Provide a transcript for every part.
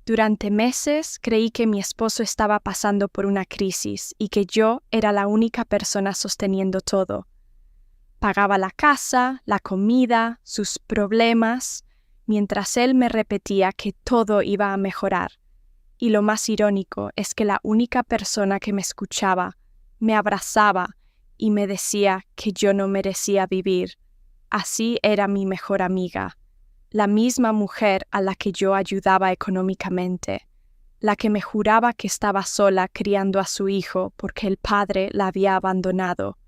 Durante meses creí que mi esposo estaba pasando por una crisis y que yo era la única persona sosteniendo todo. Pagaba la casa, la comida, sus problemas, mientras él me repetía que todo iba a mejorar. Y lo más irónico es que la única persona que me escuchaba, me abrazaba y me decía que yo no merecía vivir. Así era mi mejor amiga, la misma mujer a la que yo ayudaba económicamente, la que me juraba que estaba sola criando a su hijo porque el padre la había abandonado,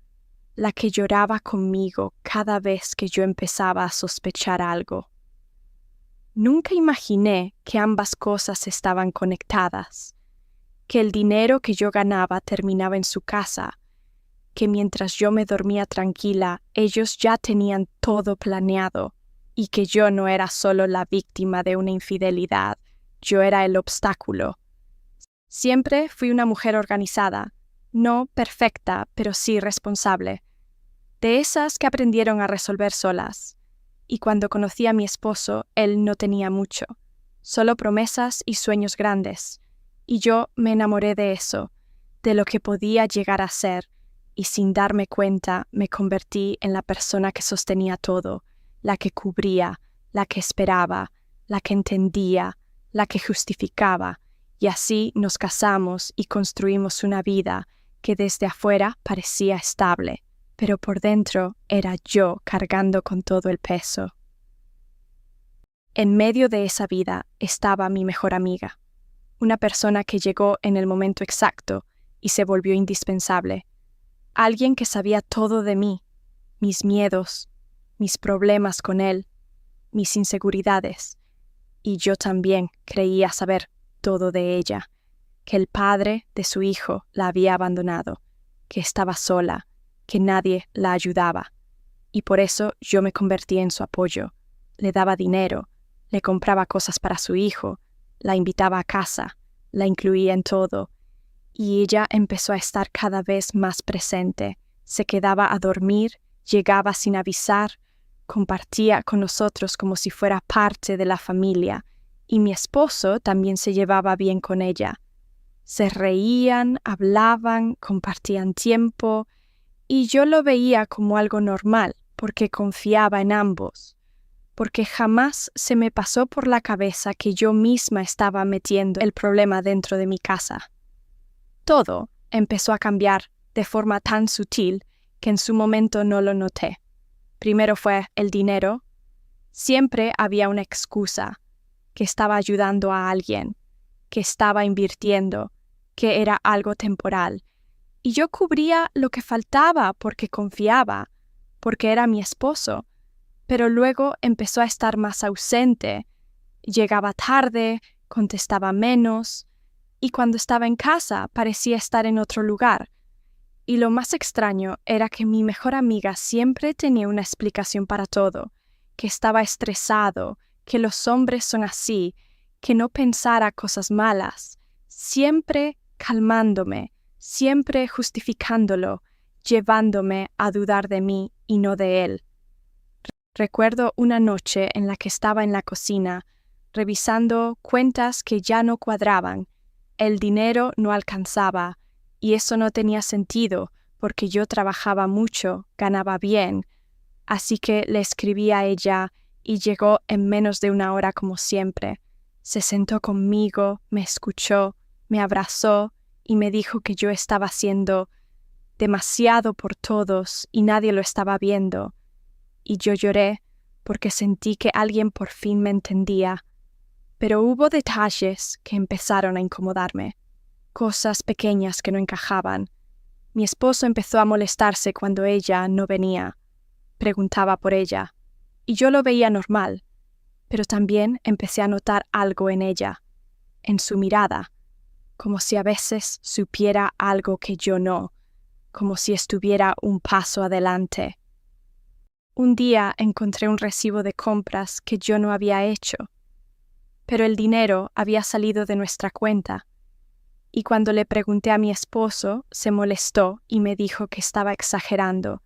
la que lloraba conmigo cada vez que yo empezaba a sospechar algo. Nunca imaginé que ambas cosas estaban conectadas, que el dinero que yo ganaba terminaba en su casa, que mientras yo me dormía tranquila, ellos ya tenían todo planeado, y que yo no era solo la víctima de una infidelidad, yo era el obstáculo. Siempre fui una mujer organizada, no perfecta, pero sí responsable, de esas que aprendieron a resolver solas. Y cuando conocí a mi esposo, él no tenía mucho, solo promesas y sueños grandes. Y yo me enamoré de eso, de lo que podía llegar a ser, y sin darme cuenta me convertí en la persona que sostenía todo, la que cubría, la que esperaba, la que entendía, la que justificaba, y así nos casamos y construimos una vida que desde afuera parecía estable, pero por dentro era yo cargando con todo el peso. En medio de esa vida estaba mi mejor amiga, una persona que llegó en el momento exacto y se volvió indispensable, alguien que sabía todo de mí, mis miedos, mis problemas con él, mis inseguridades, y yo también creía saber todo de ella, que el padre de su hijo la había abandonado, que estaba sola, que nadie la ayudaba, y por eso yo me convertí en su apoyo, le daba dinero, le compraba cosas para su hijo, la invitaba a casa, la incluía en todo, y ella empezó a estar cada vez más presente, se quedaba a dormir, llegaba sin avisar, compartía con nosotros como si fuera parte de la familia, y mi esposo también se llevaba bien con ella. Se reían, hablaban, compartían tiempo, y yo lo veía como algo normal, porque confiaba en ambos, porque jamás se me pasó por la cabeza que yo misma estaba metiendo el problema dentro de mi casa. Todo empezó a cambiar de forma tan sutil que en su momento no lo noté. Primero fue el dinero. Siempre había una excusa, que estaba ayudando a alguien, que estaba invirtiendo, que era algo temporal. Y yo cubría lo que faltaba porque confiaba, porque era mi esposo. Pero luego empezó a estar más ausente. Llegaba tarde, contestaba menos, y cuando estaba en casa parecía estar en otro lugar. Y lo más extraño era que mi mejor amiga siempre tenía una explicación para todo, que estaba estresado, que los hombres son así, que no pensara cosas malas, siempre calmándome, siempre justificándolo, llevándome a dudar de mí y no de él. Recuerdo una noche en la que estaba en la cocina, revisando cuentas que ya no cuadraban. El dinero no alcanzaba, y eso no tenía sentido, porque yo trabajaba mucho, ganaba bien. Así que le escribí a ella, y llegó en menos de una hora como siempre. Se sentó conmigo, me escuchó, me abrazó, y me dijo que yo estaba haciendo demasiado por todos, y nadie lo estaba viendo. Y yo lloré porque sentí que alguien por fin me entendía. Pero hubo detalles que empezaron a incomodarme, cosas pequeñas que no encajaban. Mi esposo empezó a molestarse cuando ella no venía. Preguntaba por ella, y yo lo veía normal, pero también empecé a notar algo en ella, en su mirada, como si a veces supiera algo que yo no, como si estuviera un paso adelante. Un día encontré un recibo de compras que yo no había hecho, pero el dinero había salido de nuestra cuenta, y cuando le pregunté a mi esposo, se molestó y me dijo que estaba exagerando,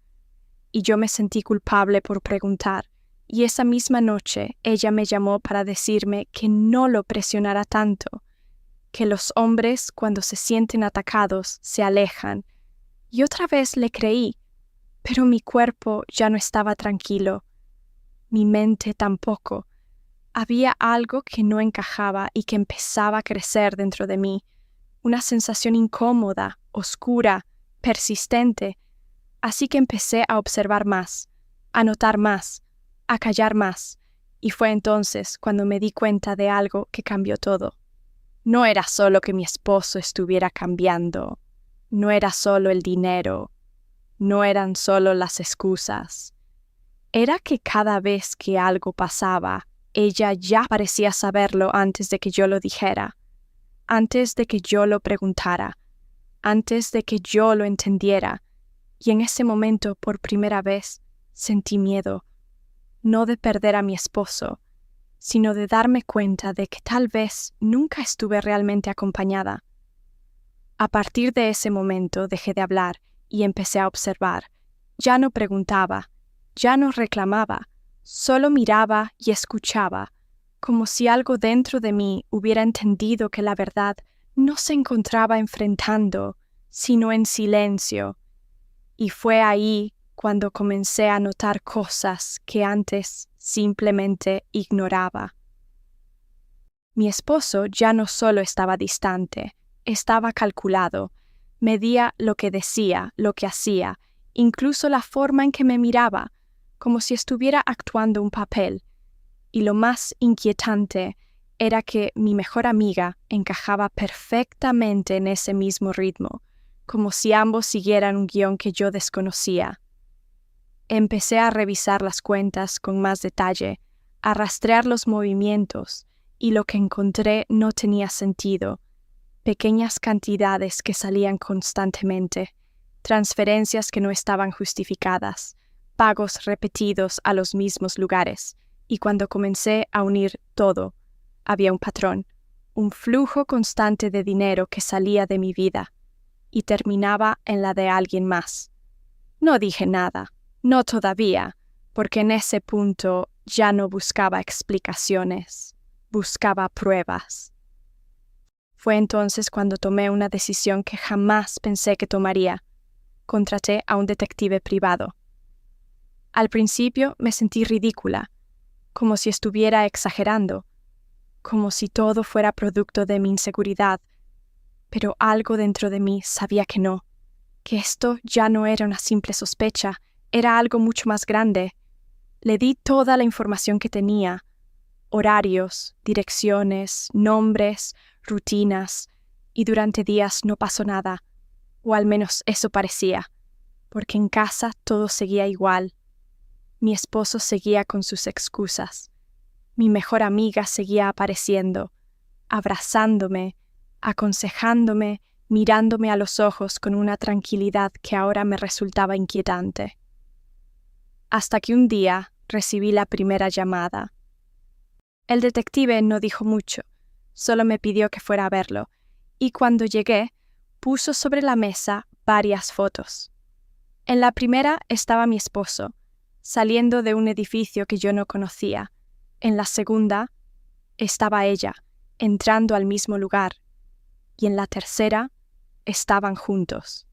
y yo me sentí culpable por preguntar, y esa misma noche ella me llamó para decirme que no lo presionara tanto, que los hombres cuando se sienten atacados se alejan. Y otra vez le creí, pero mi cuerpo ya no estaba tranquilo, mi mente tampoco. Había algo que no encajaba y que empezaba a crecer dentro de mí, una sensación incómoda, oscura, persistente. Así que empecé a observar más, a notar más, a callar más, y fue entonces cuando me di cuenta de algo que cambió todo. No era solo que mi esposo estuviera cambiando, no era solo el dinero, no eran solo las excusas. Era que cada vez que algo pasaba, ella ya parecía saberlo antes de que yo lo dijera, antes de que yo lo preguntara, antes de que yo lo entendiera, y en ese momento, por primera vez, sentí miedo, no de perder a mi esposo, sino de darme cuenta de que tal vez nunca estuve realmente acompañada. A partir de ese momento dejé de hablar y empecé a observar. Ya no preguntaba, ya no reclamaba, solo miraba y escuchaba, como si algo dentro de mí hubiera entendido que la verdad no se encontraba enfrentando, sino en silencio. Y fue ahí cuando comencé a notar cosas que antes simplemente ignoraba. Mi esposo ya no solo estaba distante, estaba calculado, medía lo que decía, lo que hacía, incluso la forma en que me miraba, como si estuviera actuando un papel. Y lo más inquietante era que mi mejor amiga encajaba perfectamente en ese mismo ritmo, como si ambos siguieran un guión que yo desconocía. Empecé a revisar las cuentas con más detalle, a rastrear los movimientos, y lo que encontré no tenía sentido. Pequeñas cantidades que salían constantemente, transferencias que no estaban justificadas, pagos repetidos a los mismos lugares, y cuando comencé a unir todo, había un patrón, un flujo constante de dinero que salía de mi vida y terminaba en la de alguien más. No dije nada, no todavía, porque en ese punto ya no buscaba explicaciones, buscaba pruebas. Fue entonces cuando tomé una decisión que jamás pensé que tomaría. Contraté a un detective privado. Al principio me sentí ridícula, como si estuviera exagerando, como si todo fuera producto de mi inseguridad, pero algo dentro de mí sabía que no, que esto ya no era una simple sospecha, era algo mucho más grande. Le di toda la información que tenía, horarios, direcciones, nombres, rutinas, y durante días no pasó nada, o al menos eso parecía, porque en casa todo seguía igual. Mi esposo seguía con sus excusas. Mi mejor amiga seguía apareciendo, abrazándome, aconsejándome, mirándome a los ojos con una tranquilidad que ahora me resultaba inquietante. Hasta que un día recibí la primera llamada. El detective no dijo mucho, solo me pidió que fuera a verlo, y cuando llegué, puso sobre la mesa varias fotos. En la primera estaba mi esposo, saliendo de un edificio que yo no conocía. En la segunda estaba ella, entrando al mismo lugar. Y en la tercera estaban juntos.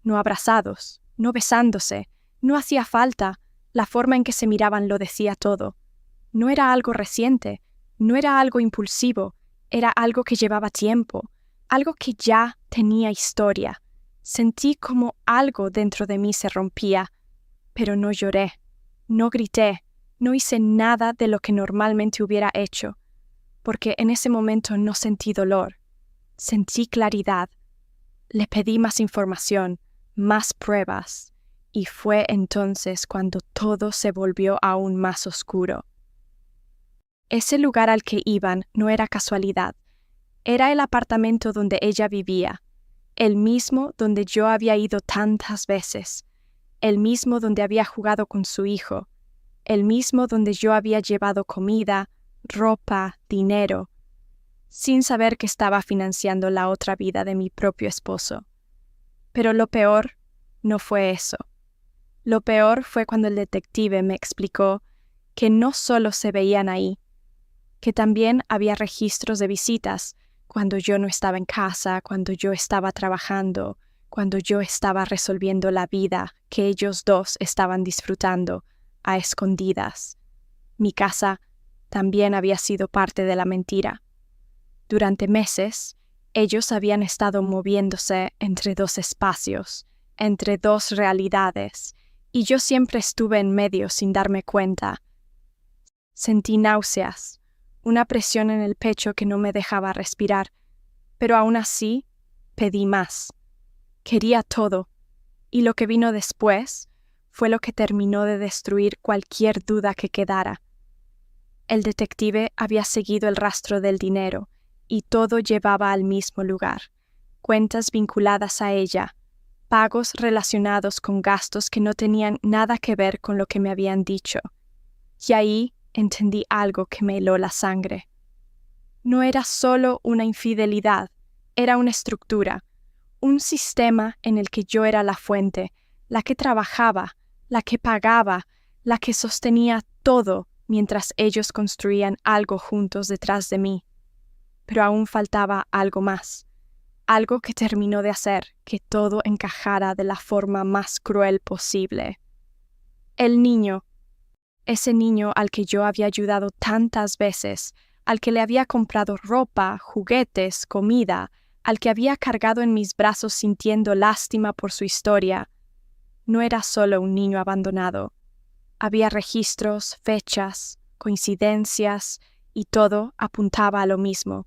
No abrazados, no besándose, no hacía falta, la forma en que se miraban lo decía todo. No era algo reciente, no era algo impulsivo, era algo que llevaba tiempo, algo que ya tenía historia. Sentí como algo dentro de mí se rompía, pero no lloré, no grité, no hice nada de lo que normalmente hubiera hecho, porque en ese momento no sentí dolor, sentí claridad. Le pedí más información, más pruebas, y fue entonces cuando todo se volvió aún más oscuro. Ese lugar al que iban no era casualidad, era el apartamento donde ella vivía, el mismo donde yo había ido tantas veces, el mismo donde había jugado con su hijo, el mismo donde yo había llevado comida, ropa, dinero, sin saber que estaba financiando la otra vida de mi propio esposo. Pero lo peor no fue eso. Lo peor fue cuando el detective me explicó que no solo se veían ahí, que también había registros de visitas cuando yo no estaba en casa, cuando yo estaba trabajando, cuando yo estaba resolviendo la vida que ellos dos estaban disfrutando a escondidas. Mi casa también había sido parte de la mentira. Durante meses, ellos habían estado moviéndose entre dos espacios, entre dos realidades, y yo siempre estuve en medio sin darme cuenta. Sentí náuseas, una presión en el pecho que no me dejaba respirar, pero aún así pedí más. Quería todo, y lo que vino después fue lo que terminó de destruir cualquier duda que quedara. El detective había seguido el rastro del dinero, y todo llevaba al mismo lugar: cuentas vinculadas a ella, pagos relacionados con gastos que no tenían nada que ver con lo que me habían dicho. Y ahí entendí algo que me heló la sangre. No era solo una infidelidad, era una estructura, un sistema en el que yo era la fuente, la que trabajaba, la que pagaba, la que sostenía todo mientras ellos construían algo juntos detrás de mí. Pero aún faltaba algo más, algo que terminó de hacer que todo encajara de la forma más cruel posible. El niño, ese niño al que yo había ayudado tantas veces, al que le había comprado ropa, juguetes, comida, al que había cargado en mis brazos sintiendo lástima por su historia, no era solo un niño abandonado. Había registros, fechas, coincidencias, y todo apuntaba a lo mismo.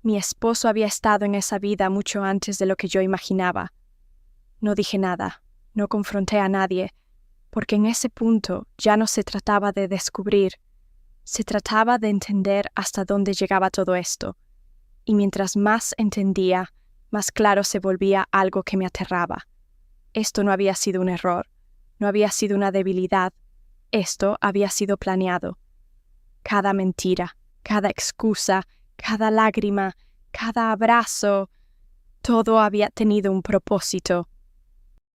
Mi esposo había estado en esa vida mucho antes de lo que yo imaginaba. No dije nada, no confronté a nadie, porque en ese punto ya no se trataba de descubrir, se trataba de entender hasta dónde llegaba todo esto. Y mientras más entendía, más claro se volvía algo que me aterraba. Esto no había sido un error, no había sido una debilidad, esto había sido planeado. Cada mentira, cada excusa, cada lágrima, cada abrazo, todo había tenido un propósito.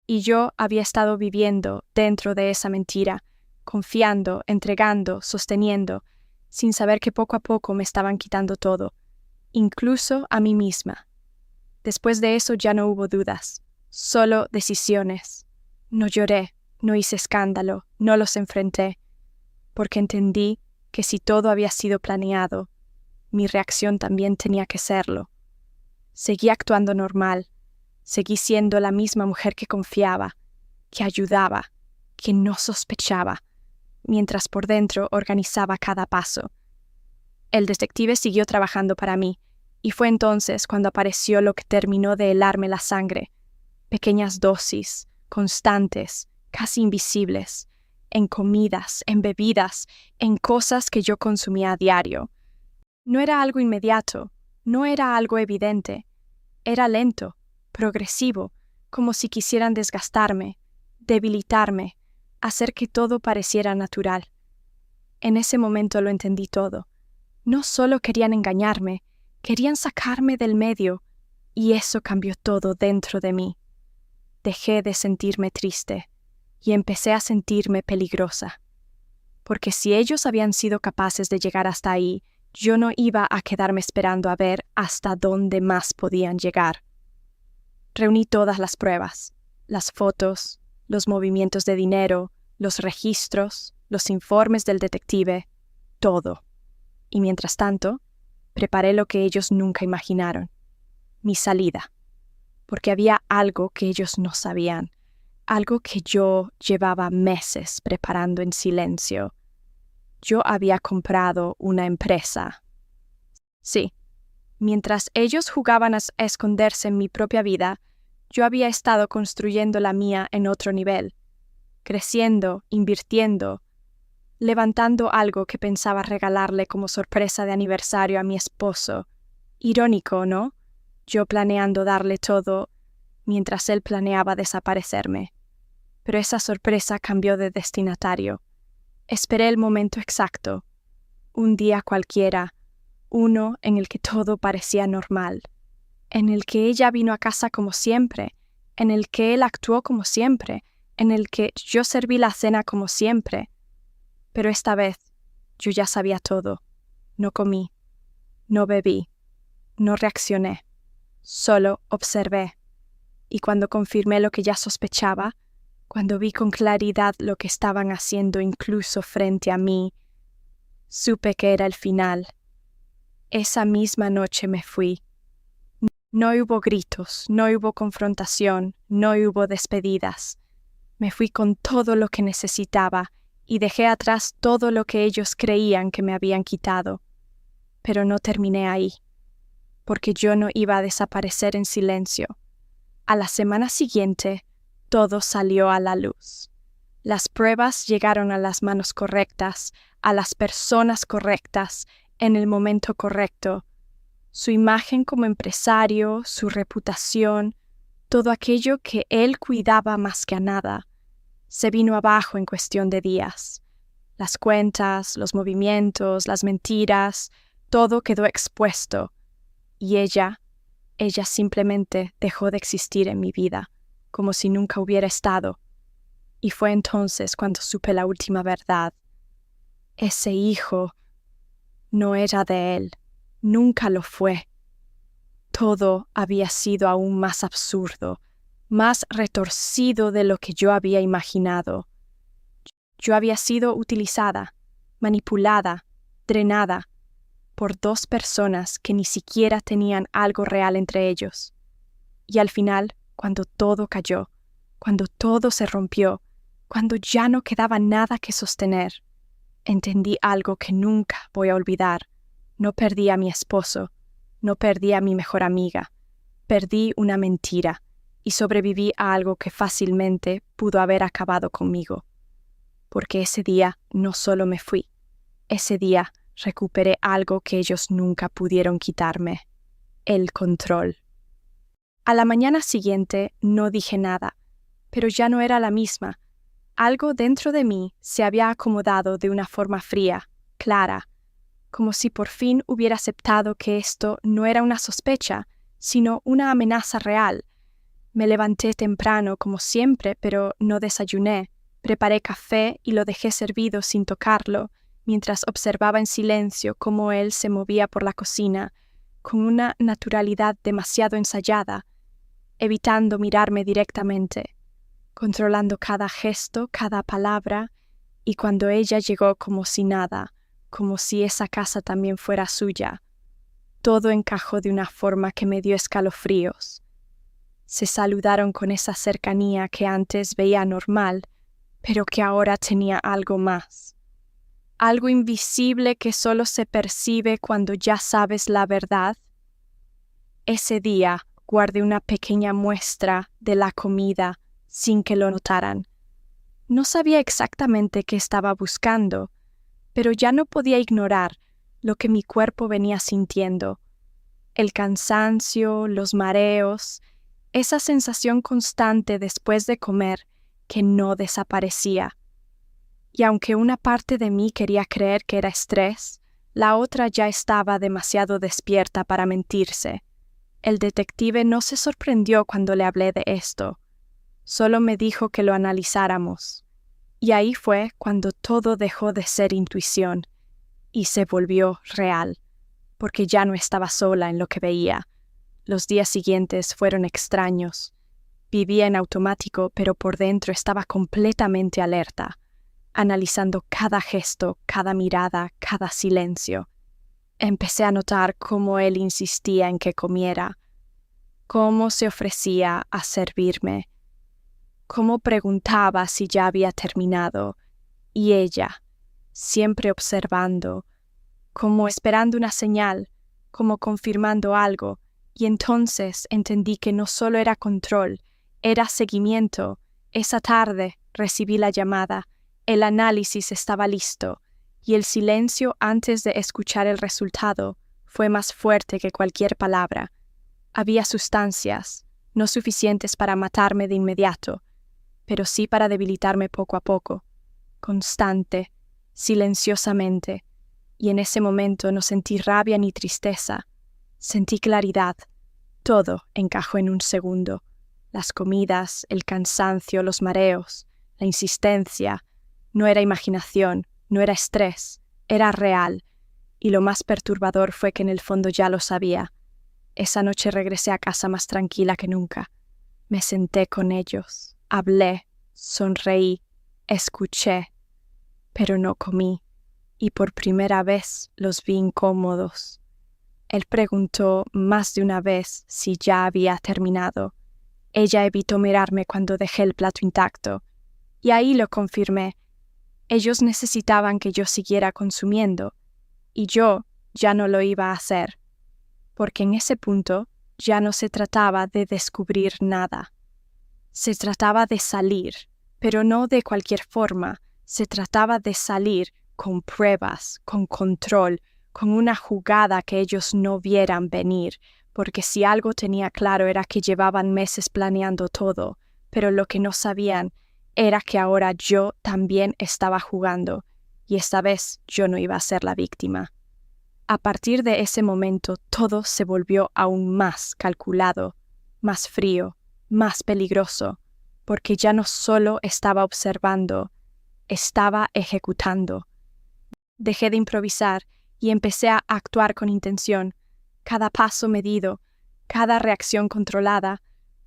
Y yo había estado viviendo dentro de esa mentira, confiando, entregando, sosteniendo, sin saber que poco a poco me estaban quitando todo, incluso a mí misma. Después de eso ya no hubo dudas, solo decisiones. No lloré, no hice escándalo, no los enfrenté, porque entendí que si todo había sido planeado, mi reacción también tenía que serlo. Seguí actuando normal, seguí siendo la misma mujer que confiaba, que ayudaba, que no sospechaba, mientras por dentro organizaba cada paso. El detective siguió trabajando para mí, y fue entonces cuando apareció lo que terminó de helarme la sangre. Pequeñas dosis, constantes, casi invisibles, en comidas, en bebidas, en cosas que yo consumía a diario. No era algo inmediato, no era algo evidente, era lento, progresivo, como si quisieran desgastarme, debilitarme, hacer que todo pareciera natural. En ese momento lo entendí todo. No solo querían engañarme, querían sacarme del medio, y eso cambió todo dentro de mí. Dejé de sentirme triste y empecé a sentirme peligrosa. Porque si ellos habían sido capaces de llegar hasta ahí, yo no iba a quedarme esperando a ver hasta dónde más podían llegar. Reuní todas las pruebas, las fotos, los movimientos de dinero, los registros, los informes del detective, todo. Y mientras tanto, preparé lo que ellos nunca imaginaron, mi salida, porque había algo que ellos no sabían, algo que yo llevaba meses preparando en silencio. Yo había comprado una empresa. Sí, mientras ellos jugaban a esconderse en mi propia vida, yo había estado construyendo la mía en otro nivel, creciendo, invirtiendo, levantando algo que pensaba regalarle como sorpresa de aniversario a mi esposo. Irónico, ¿no? Yo planeando darle todo, mientras él planeaba desaparecerme. Pero esa sorpresa cambió de destinatario. Esperé el momento exacto, un día cualquiera, uno en el que todo parecía normal, en el que ella vino a casa como siempre, en el que él actuó como siempre, en el que yo serví la cena como siempre. Pero esta vez yo ya sabía todo. No comí, no bebí, no reaccioné, solo observé. Y cuando confirmé lo que ya sospechaba, cuando vi con claridad lo que estaban haciendo incluso frente a mí, supe que era el final. Esa misma noche me fui. No hubo gritos, no hubo confrontación, no hubo despedidas. Me fui con todo lo que necesitaba y dejé atrás todo lo que ellos creían que me habían quitado. Pero no terminé ahí, porque yo no iba a desaparecer en silencio. A la semana siguiente, todo salió a la luz. Las pruebas llegaron a las manos correctas, a las personas correctas, en el momento correcto. Su imagen como empresario, su reputación, todo aquello que él cuidaba más que a nada, se vino abajo en cuestión de días. Las cuentas, los movimientos, las mentiras, todo quedó expuesto. Y ella simplemente dejó de existir en mi vida, como si nunca hubiera estado. Y fue entonces cuando supe la última verdad. Ese hijo no era de él, nunca lo fue. Todo había sido aún más absurdo, más retorcido de lo que yo había imaginado. Yo había sido utilizada, manipulada, drenada, por dos personas que ni siquiera tenían algo real entre ellos. Y al final, cuando todo cayó, cuando todo se rompió, cuando ya no quedaba nada que sostener, entendí algo que nunca voy a olvidar. No perdí a mi esposo, no perdí a mi mejor amiga, perdí una mentira y sobreviví a algo que fácilmente pudo haber acabado conmigo. Porque ese día no solo me fui, ese día recuperé algo que ellos nunca pudieron quitarme: el control. A la mañana siguiente no dije nada, pero ya no era la misma. Algo dentro de mí se había acomodado de una forma fría, clara, como si por fin hubiera aceptado que esto no era una sospecha, sino una amenaza real. Me levanté temprano como siempre, pero no desayuné. Preparé café y lo dejé servido sin tocarlo, mientras observaba en silencio cómo él se movía por la cocina, con una naturalidad demasiado ensayada, evitando mirarme directamente, controlando cada gesto, cada palabra, y cuando ella llegó como si nada, como si esa casa también fuera suya, todo encajó de una forma que me dio escalofríos. Se saludaron con esa cercanía que antes veía normal, pero que ahora tenía algo más. Algo invisible que solo se percibe cuando ya sabes la verdad. Ese día guardé una pequeña muestra de la comida sin que lo notaran. No sabía exactamente qué estaba buscando, pero ya no podía ignorar lo que mi cuerpo venía sintiendo. El cansancio, los mareos, esa sensación constante después de comer que no desaparecía. Y aunque una parte de mí quería creer que era estrés, la otra ya estaba demasiado despierta para mentirse. El detective no se sorprendió cuando le hablé de esto. Solo me dijo que lo analizáramos. Y ahí fue cuando todo dejó de ser intuición y se volvió real, porque ya no estaba sola en lo que veía. Los días siguientes fueron extraños. Vivía en automático, pero por dentro estaba completamente alerta, analizando cada gesto, cada mirada, cada silencio. Empecé a notar cómo él insistía en que comiera, cómo se ofrecía a servirme, cómo preguntaba si ya había terminado, y ella, siempre observando, como esperando una señal, como confirmando algo, y entonces entendí que no solo era control, era seguimiento. Esa tarde recibí la llamada, el análisis estaba listo, y el silencio antes de escuchar el resultado fue más fuerte que cualquier palabra. Había sustancias, no suficientes para matarme de inmediato, pero sí para debilitarme poco a poco, constante, silenciosamente, y en ese momento no sentí rabia ni tristeza, sentí claridad. Todo encajó en un segundo. Las comidas, el cansancio, los mareos, la insistencia. No era imaginación, no era estrés, era real, y lo más perturbador fue que en el fondo ya lo sabía. Esa noche regresé a casa más tranquila que nunca. Me senté con ellos, hablé, sonreí, escuché, pero no comí, y por primera vez los vi incómodos. Él preguntó más de una vez si ya había terminado. Ella evitó mirarme cuando dejé el plato intacto, y ahí lo confirmé. Ellos necesitaban que yo siguiera consumiendo, y yo ya no lo iba a hacer, porque en ese punto ya no se trataba de descubrir nada. Se trataba de salir, pero no de cualquier forma. Se trataba de salir con pruebas, con control, con una jugada que ellos no vieran venir, porque si algo tenía claro era que llevaban meses planeando todo, pero lo que no sabían era que ahora yo también estaba jugando, y esta vez yo no iba a ser la víctima. A partir de ese momento todo se volvió aún más calculado, más frío, más peligroso, porque ya no solo estaba observando, estaba ejecutando. Dejé de improvisar y empecé a actuar con intención, cada paso medido, cada reacción controlada,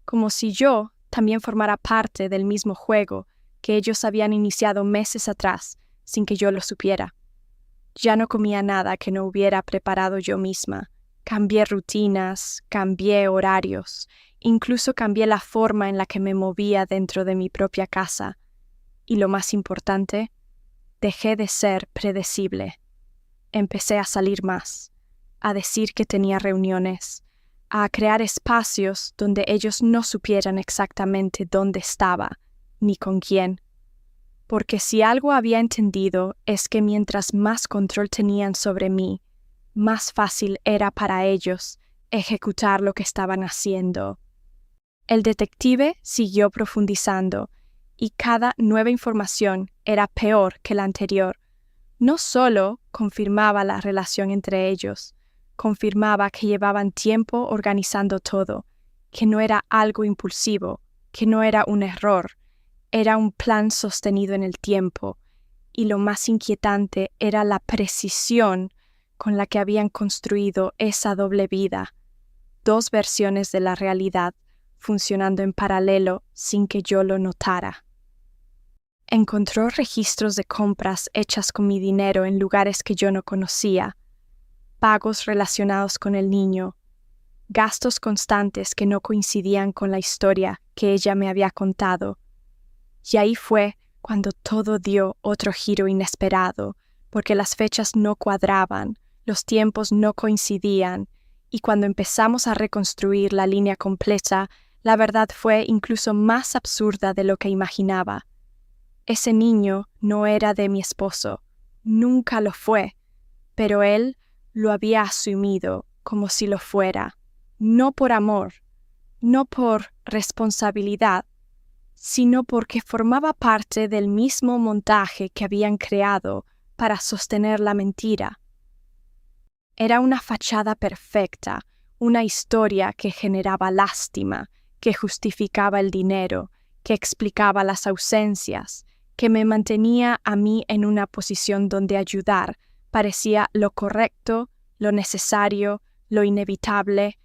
como si yo también formara parte del mismo juego que ellos habían iniciado meses atrás, sin que yo lo supiera. Ya no comía nada que no hubiera preparado yo misma. Cambié rutinas, cambié horarios, incluso cambié la forma en la que me movía dentro de mi propia casa. Y lo más importante, dejé de ser predecible. Empecé a salir más, a decir que tenía reuniones, a crear espacios donde ellos no supieran exactamente dónde estaba, ni con quién. Porque si algo había entendido es que mientras más control tenían sobre mí, más fácil era para ellos ejecutar lo que estaban haciendo. El detective siguió profundizando, y cada nueva información era peor que la anterior. No solo confirmaba la relación entre ellos, confirmaba que llevaban tiempo organizando todo, que no era algo impulsivo, que no era un error, era un plan sostenido en el tiempo, y lo más inquietante era la precisión con la que habían construido esa doble vida, dos versiones de la realidad funcionando en paralelo sin que yo lo notara. Encontró registros de compras hechas con mi dinero en lugares que yo no conocía, pagos relacionados con el niño, gastos constantes que no coincidían con la historia que ella me había contado. Y ahí fue cuando todo dio otro giro inesperado, porque las fechas no cuadraban, los tiempos no coincidían, y cuando empezamos a reconstruir la línea completa, la verdad fue incluso más absurda de lo que imaginaba. Ese niño no era de mi esposo, nunca lo fue, pero él lo había asumido como si lo fuera, no por amor, no por responsabilidad, sino porque formaba parte del mismo montaje que habían creado para sostener la mentira. Era una fachada perfecta, una historia que generaba lástima, que justificaba el dinero, que explicaba las ausencias, que me mantenía a mí en una posición donde ayudar parecía lo correcto, lo necesario, lo inevitable.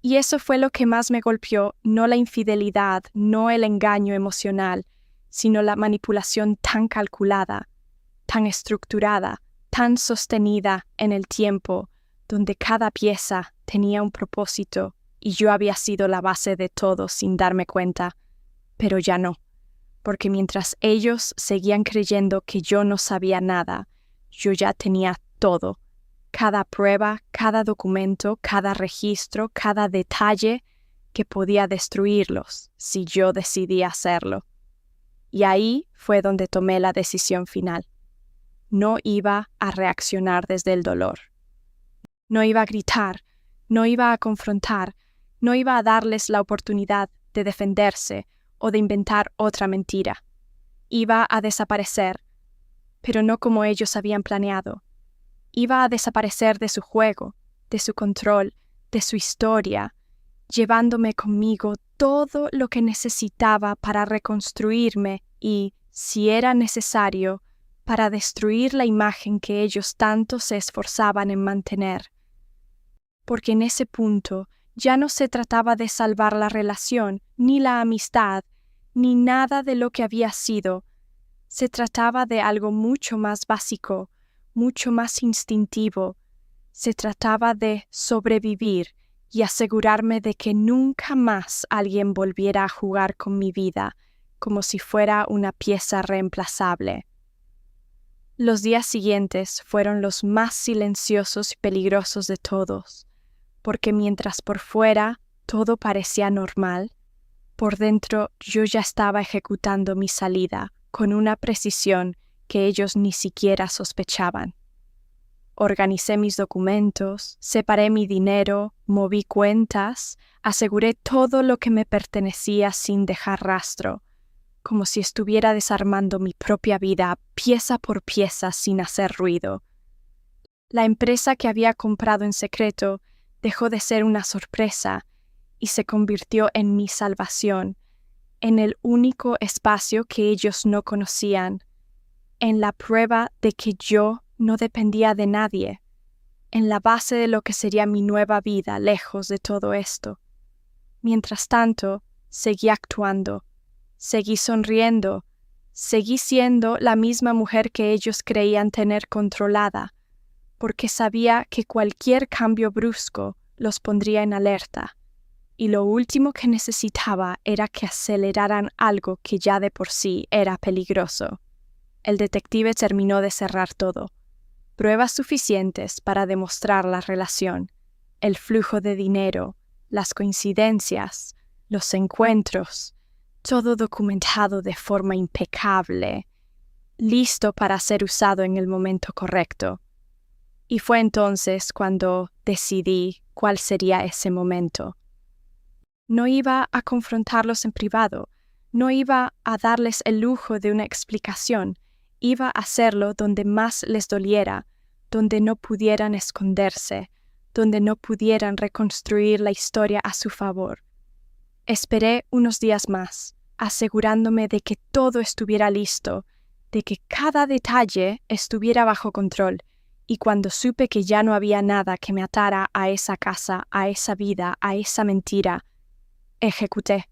Y eso fue lo que más me golpeó, no la infidelidad, no el engaño emocional, sino la manipulación tan calculada, tan estructurada, tan sostenida en el tiempo, donde cada pieza tenía un propósito y yo había sido la base de todo sin darme cuenta. Pero ya no, porque mientras ellos seguían creyendo que yo no sabía nada, yo ya tenía todo. Cada prueba, cada documento, cada registro, cada detalle que podía destruirlos si yo decidía hacerlo. Y ahí fue donde tomé la decisión final. No iba a reaccionar desde el dolor. No iba a gritar, no iba a confrontar, no iba a darles la oportunidad de defenderse o de inventar otra mentira. Iba a desaparecer, pero no como ellos habían planeado. Iba a desaparecer de su juego, de su control, de su historia, llevándome conmigo todo lo que necesitaba para reconstruirme y, si era necesario, para destruir la imagen que ellos tanto se esforzaban en mantener. Porque en ese punto ya no se trataba de salvar la relación, ni la amistad, ni nada de lo que había sido. Se trataba de algo mucho más básico, mucho más instintivo. Se trataba de sobrevivir y asegurarme de que nunca más alguien volviera a jugar con mi vida, como si fuera una pieza reemplazable. Los días siguientes fueron los más silenciosos y peligrosos de todos, porque mientras por fuera todo parecía normal, por dentro yo ya estaba ejecutando mi salida con una precisión que ellos ni siquiera sospechaban. Organicé mis documentos, separé mi dinero, moví cuentas, aseguré todo lo que me pertenecía sin dejar rastro, como si estuviera desarmando mi propia vida pieza por pieza sin hacer ruido. La empresa que había comprado en secreto dejó de ser una sorpresa y se convirtió en mi salvación, en el único espacio que ellos no conocían, en la prueba de que yo no dependía de nadie, en la base de lo que sería mi nueva vida lejos de todo esto. Mientras tanto, seguí actuando, seguí sonriendo, seguí siendo la misma mujer que ellos creían tener controlada, porque sabía que cualquier cambio brusco los pondría en alerta, y lo último que necesitaba era que aceleraran algo que ya de por sí era peligroso. El detective terminó de cerrar todo. Pruebas suficientes para demostrar la relación, el flujo de dinero, las coincidencias, los encuentros, todo documentado de forma impecable, listo para ser usado en el momento correcto. Y fue entonces cuando decidí cuál sería ese momento. No iba a confrontarlos en privado, no iba a darles el lujo de una explicación, iba a hacerlo donde más les doliera, donde no pudieran esconderse, donde no pudieran reconstruir la historia a su favor. Esperé unos días más, asegurándome de que todo estuviera listo, de que cada detalle estuviera bajo control, y cuando supe que ya no había nada que me atara a esa casa, a esa vida, a esa mentira, ejecuté.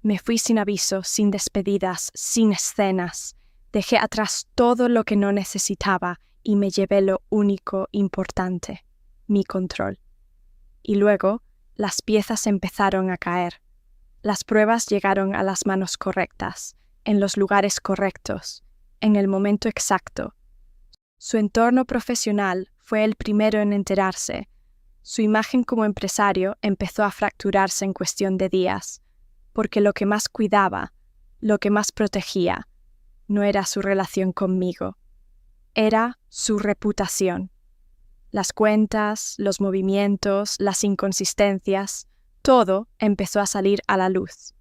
Me fui sin aviso, sin despedidas, sin escenas. Dejé atrás todo lo que no necesitaba y me llevé lo único importante, mi control. Y luego, las piezas empezaron a caer. Las pruebas llegaron a las manos correctas, en los lugares correctos, en el momento exacto. Su entorno profesional fue el primero en enterarse. Su imagen como empresario empezó a fracturarse en cuestión de días, porque lo que más cuidaba, lo que más protegía, no era su relación conmigo, era su reputación. Las cuentas, los movimientos, las inconsistencias, todo empezó a salir a la luz.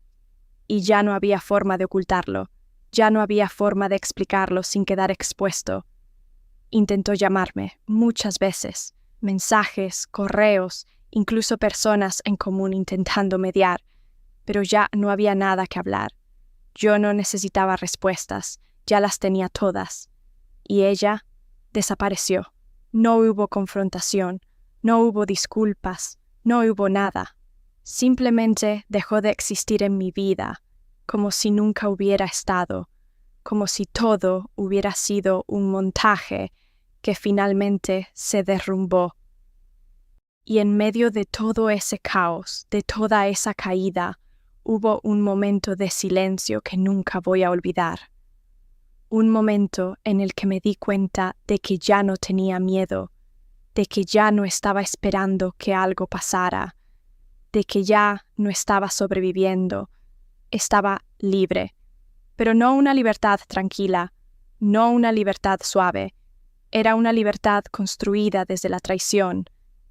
Y ya no había forma de ocultarlo, ya no había forma de explicarlo sin quedar expuesto. Intentó llamarme muchas veces, mensajes, correos, incluso personas en común intentando mediar, pero ya no había nada que hablar. Yo no necesitaba respuestas, ya las tenía todas. Y ella desapareció. No hubo confrontación, no hubo disculpas, no hubo nada. Simplemente dejó de existir en mi vida, como si nunca hubiera estado, como si todo hubiera sido un montaje que finalmente se derrumbó. Y en medio de todo ese caos, de toda esa caída, hubo un momento de silencio que nunca voy a olvidar. Un momento en el que me di cuenta de que ya no tenía miedo, de que ya no estaba esperando que algo pasara, de que ya no estaba sobreviviendo, estaba libre. Pero no una libertad tranquila, no una libertad suave. Era una libertad construida desde la traición,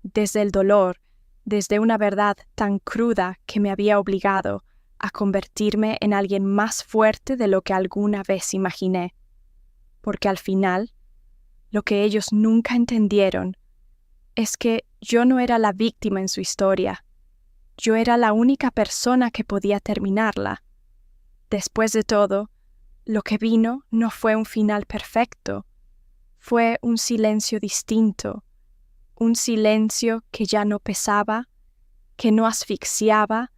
desde el dolor, desde una verdad tan cruda que me había obligado a convertirme en alguien más fuerte de lo que alguna vez imaginé. Porque al final, lo que ellos nunca entendieron es que yo no era la víctima en su historia. Yo era la única persona que podía terminarla. Después de todo, Lo que vino no fue un final perfecto, fue un silencio distinto, un silencio que ya no pesaba, que no asfixiaba,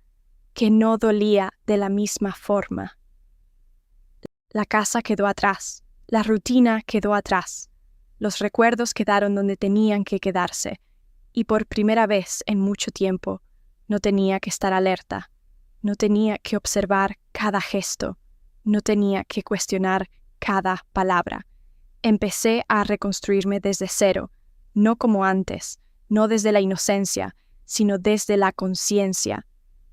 que no dolía de la misma forma. La casa quedó atrás, la rutina quedó atrás, los recuerdos quedaron donde tenían que quedarse, y por primera vez en mucho tiempo no tenía que estar alerta, no tenía que observar cada gesto, no tenía que cuestionar cada palabra. Empecé a reconstruirme desde cero, no como antes, no desde la inocencia, sino desde la conciencia.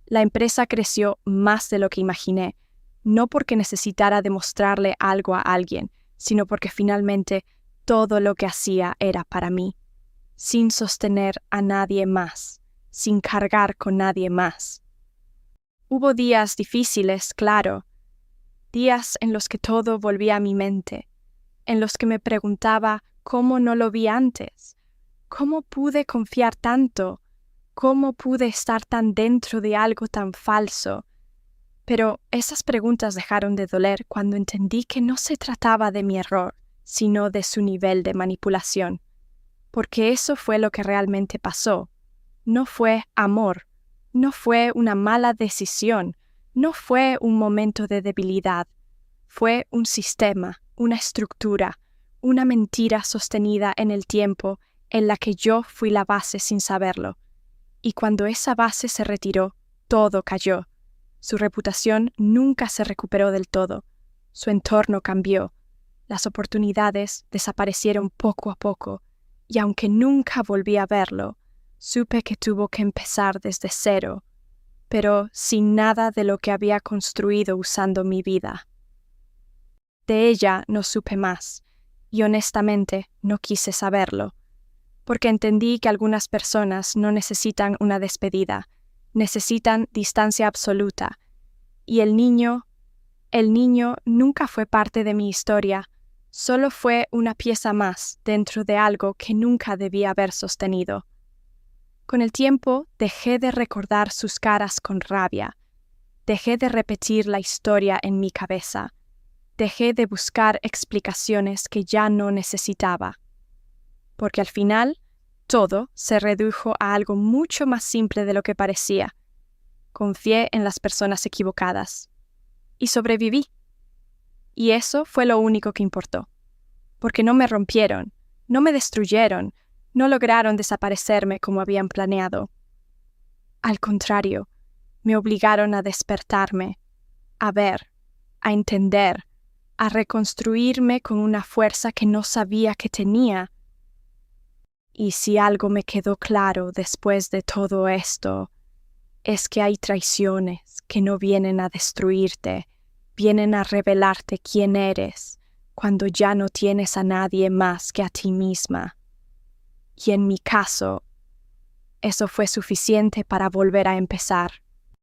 La empresa creció más de lo que imaginé, no porque necesitara demostrarle algo a alguien, sino porque finalmente todo lo que hacía era para mí, sin sostener a nadie más, sin cargar con nadie más. Hubo días difíciles, claro, días en los que todo volvía a mi mente, en los que me preguntaba cómo no lo vi antes, cómo pude confiar tanto, cómo pude estar tan dentro de algo tan falso. Pero esas preguntas dejaron de doler cuando entendí que no se trataba de mi error, sino de su nivel de manipulación. Porque eso fue lo que realmente pasó. No fue amor, no fue una mala decisión, no fue un momento de debilidad. Fue un sistema, una estructura, una mentira sostenida en el tiempo en la que yo fui la base sin saberlo. Y cuando esa base se retiró, todo cayó. Su reputación nunca se recuperó del todo. Su entorno cambió. Las oportunidades desaparecieron poco a poco, y aunque nunca volví a verlo, supe que tuvo que empezar desde cero, pero sin nada de lo que había construido usando mi vida. De ella no supe más, y honestamente no quise saberlo, porque entendí que algunas personas no necesitan una despedida, necesitan distancia absoluta, y el niño nunca fue parte de mi historia, solo fue una pieza más dentro de algo que nunca debía haber sostenido. Con el tiempo dejé de recordar sus caras con rabia, dejé de repetir la historia en mi cabeza, dejé de buscar explicaciones que ya no necesitaba, porque al final todo se redujo a algo mucho más simple de lo que parecía. Confié en las personas equivocadas y sobreviví. Y eso fue lo único que importó, porque no me rompieron, no me destruyeron, no lograron desaparecerme como habían planeado. Al contrario, me obligaron a despertarme, a ver, a entender, a reconstruirme con una fuerza que no sabía que tenía. Y si algo me quedó claro después de todo esto, es que hay traiciones que no vienen a destruirte, vienen a revelarte quién eres, cuando ya no tienes a nadie más que a ti misma. Y en mi caso, eso fue suficiente para volver a empezar.